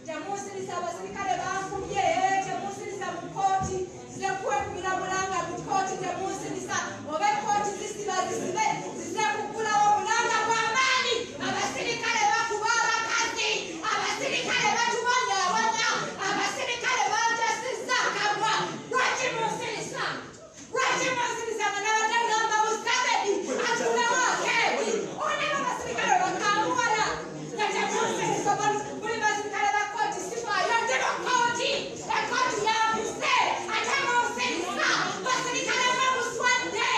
temusiriza abasirikale bankubye temusiriza mu kooti zize kwekubira mulanga mu kooti temusiriza oba kooti zisiba zisibe zize kugulawo mulanga gw'amaanyi abasirikale bakuba abakazi abasirikale batubonyaabonya abasirikale banjasizza akamwa lwaki musirisa nga n'abadagamba Museveni atulewo akeedi oneba abasirikale bakamuwala nga temusirisa buli basirikale ba kooti sifaayo ndeba kooti ekooti yabuse ate musirisa basirikale bamuswadde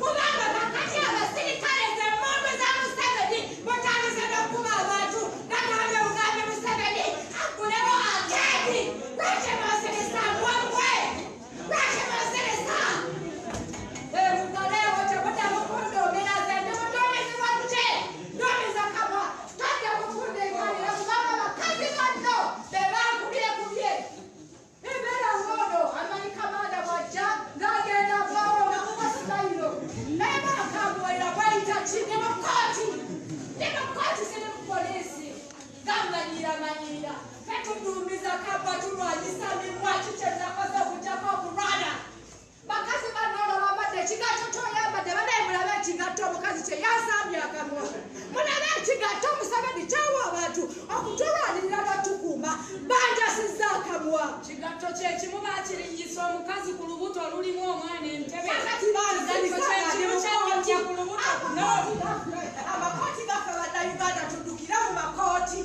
kubanga kakati abasirikale zemmundu za Museveni mutandise n'okuba abantu nagambye bugambe Museveni agulewo akeedi lwaki musirisa gwagwe lwaki musirisa mugalewo tebudda mukundoomera zende mudoomezebwa tute ndoomiza kamwa tajja kukundeekanira kubanga bakazi banno be bankubye embeera ng'ono amanyi kamanda bw'ajja ng'agenda avaawo nga mubasitayiro naye bakamuwaira bayita ki ne mu kooti ziri mu poliisi gamanyira fetuduumiza kabwa tulwanyisa mimwa kikyezakoze okujjako okulwana bakazi bannono bambadde ekigatto toyambadde banaye mulabe ekigatto omukazi kye yasambye akamwa mulabe ekigatto Museveni kyawa abantu okutulwanirira n'otukuuma banjasizza akamwa kigatto kyekimu bakirinnyisa omukazi ku lubuto lulimu omwana entebe amakooti gaffe bannayuganda tuddukira mu makooti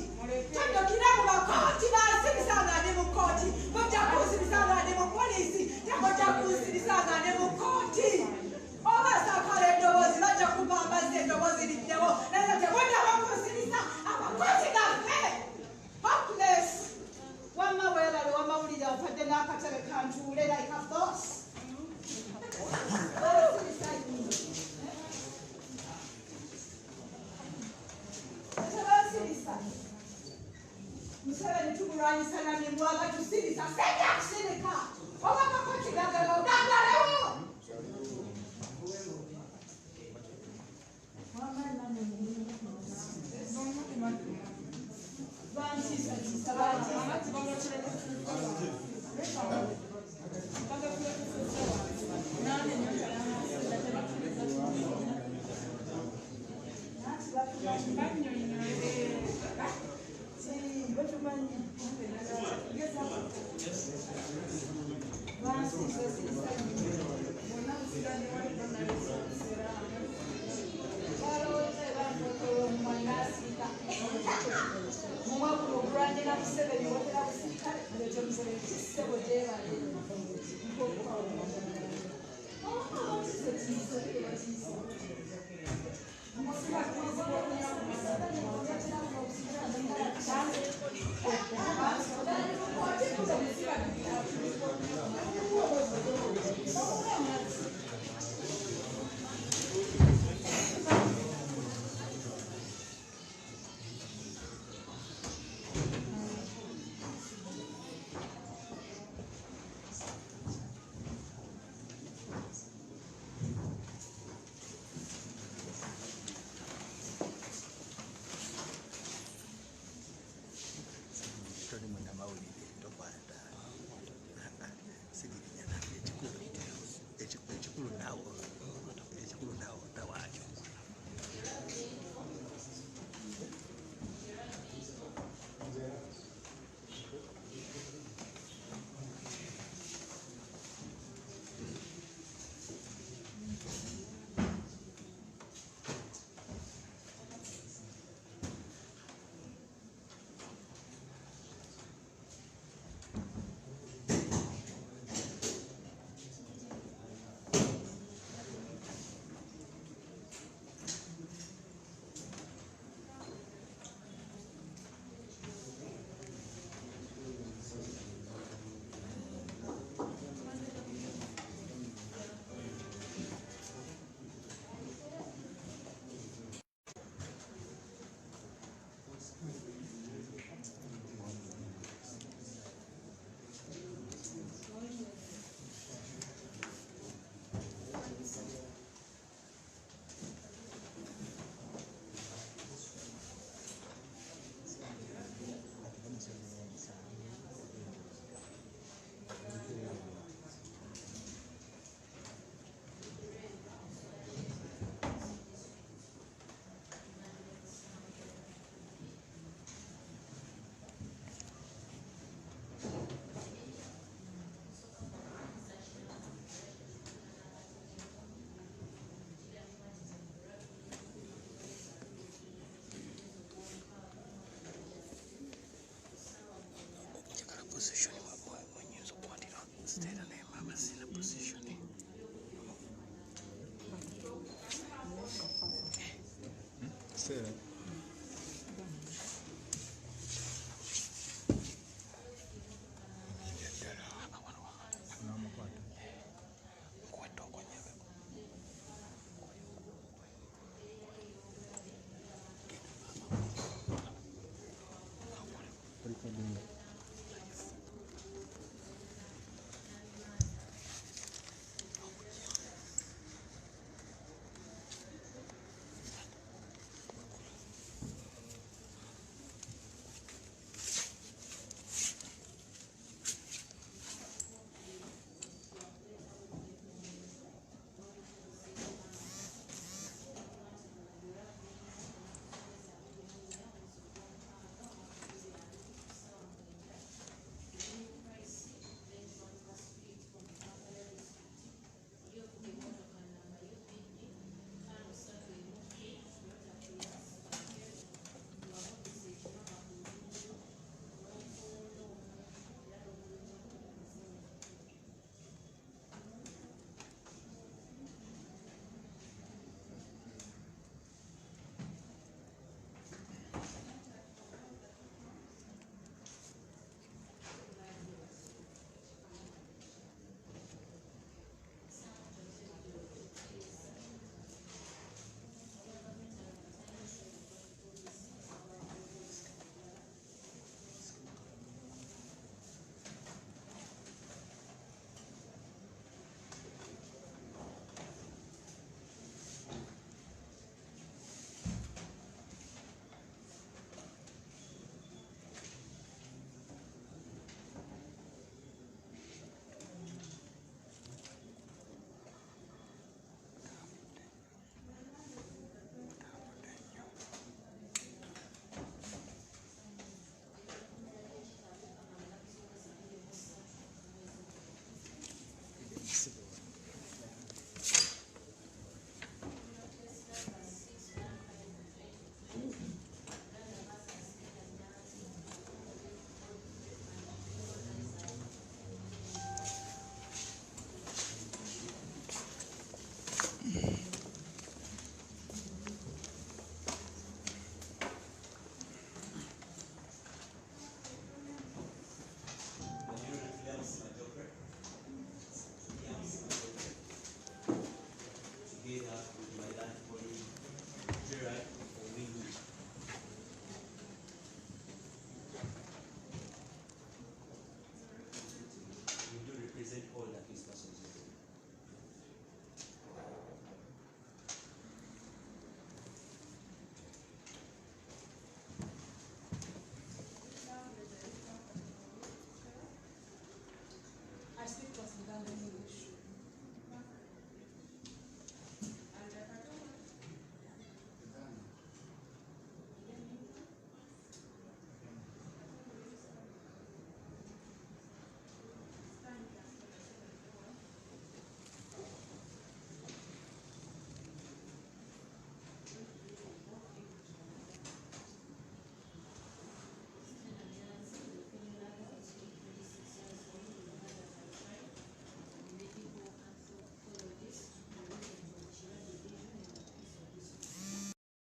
bansirisanga ne mu kooti mujja kunsirisanga ne mu poliisi temujja kunsirisanga ne mu kooti oba sakala eddoboozi bajja kupambaza eddoboozi liddewo naye temujja bakunsirisa amakooti gaffe hopeless wamma weebale wamawulire mpadde n'akatebe kantuule like a boss tebansirisa Museveni tumulwanyisa na mimwa batusirisa sente akusirika oba akakooti gagalewo ekikulu naawo tawakyo Yeah. Sera. Recording.